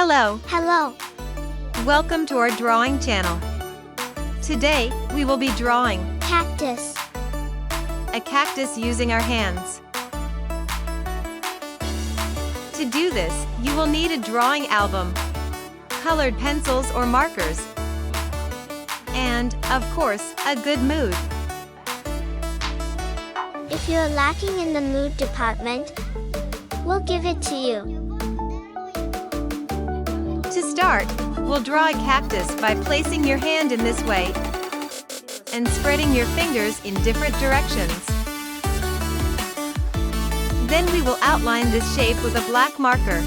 Hello! Hello! Welcome to our drawing channel. Today, we will be drawing Cactus. a cactus using our hands. To do this, you will need a drawing album, colored pencils or markers, and, of course, a good mood. If you're lacking in the mood department, we'll give it to you. To start, we'll draw a cactus by placing your hand in this way and spreading your fingers in different directions. Then we will outline this shape with a black marker.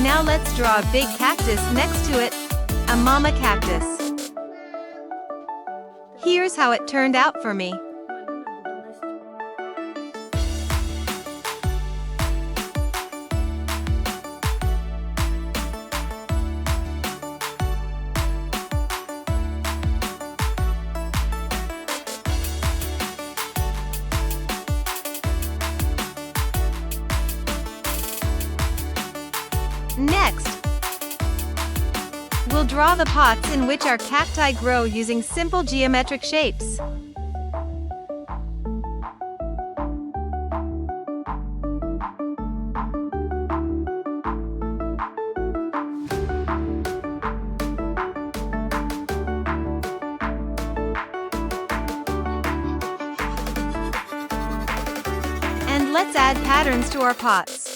Now let's draw a big cactus next to it, a mama cactus. Here's how it turned out for me. Next, we'll draw the pots in which our cacti grow using simple geometric shapes. And let's add patterns to our pots.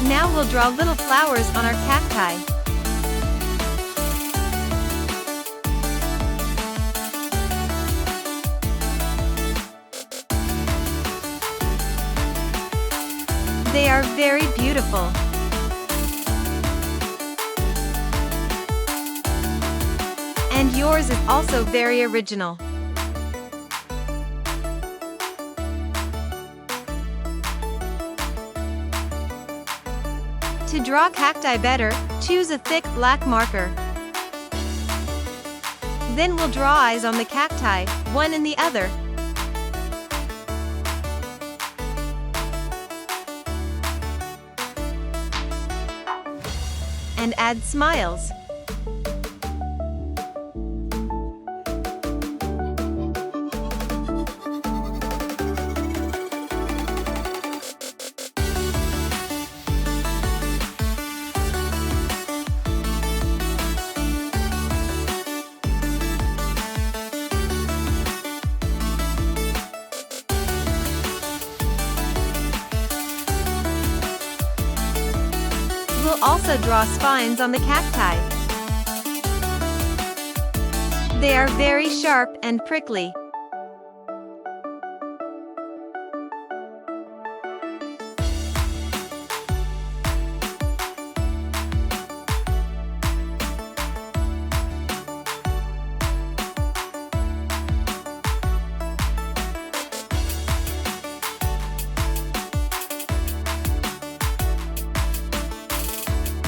Now we'll draw little flowers on our cacti. They are very beautiful. And yours is also very original. To draw cacti better, choose a thick black marker. Then we'll draw eyes on the cacti, one in the other. And add smiles. We'll also draw spines on the cacti. They are very sharp and prickly.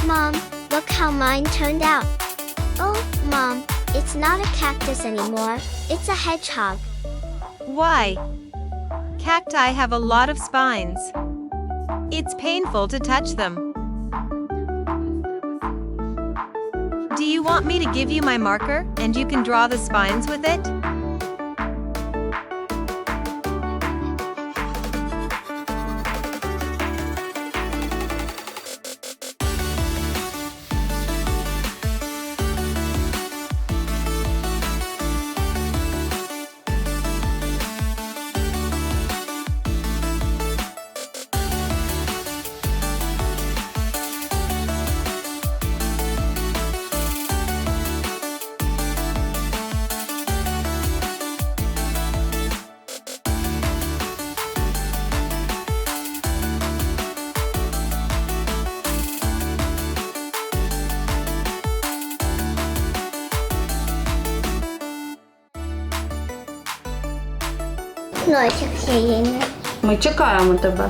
Mom, look how mine turned out. Oh, Mom, it's not a cactus anymore, it's a hedgehog. Why? Cacti have a lot of spines. It's painful to touch them. Do you want me to give you my marker and you can draw the spines with it? Носик синій. Ми чекаємо тебе.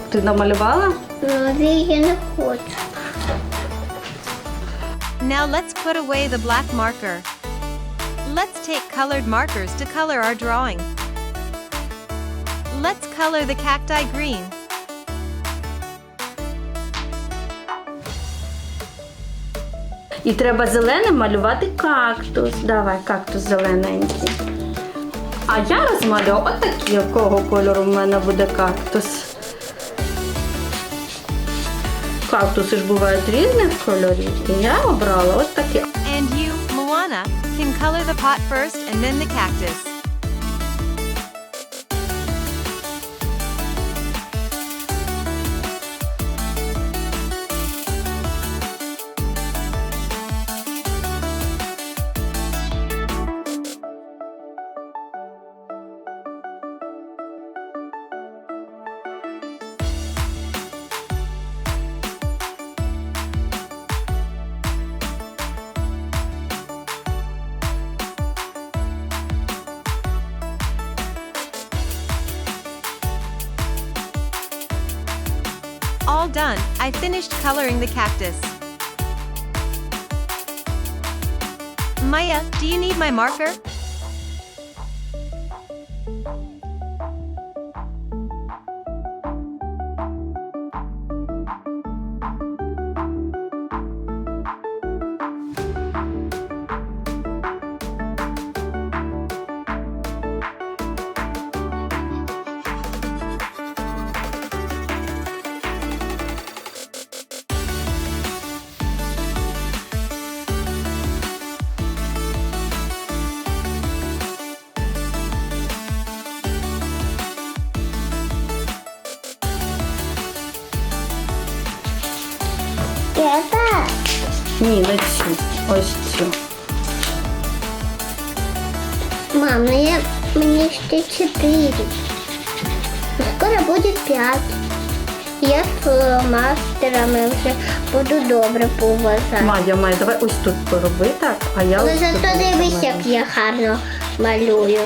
Ти намалювала? Ну, я не хочу. Now let's put away the black marker. Let's take colored markers to color our drawing. Let's color the cacti green. І треба зеленим малювати кактус. Давай, кактус зелененький. А я розмалюю отакий, якого кольору в мене буде кактус. Кактуси ж бувають різних кольорів. І я обрала ось такі. And you, Moana, can color the pot first and then the cactus. All done, I finished coloring the cactus. Maya, do you need my marker? Это? Ні, не цю. Ось цю. Мам, мне еще 4. Скоро будет 5. Я с фломастерами вже буду добре поважати. Майя, давай ось тут пороби так, а я Але ось зато тут дивись, помалюю. як я гарно малюю.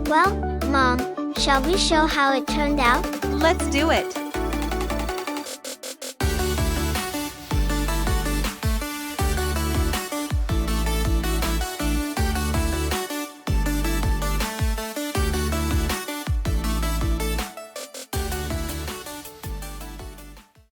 Well, Mom, shall we show how it turned out? Let's do it.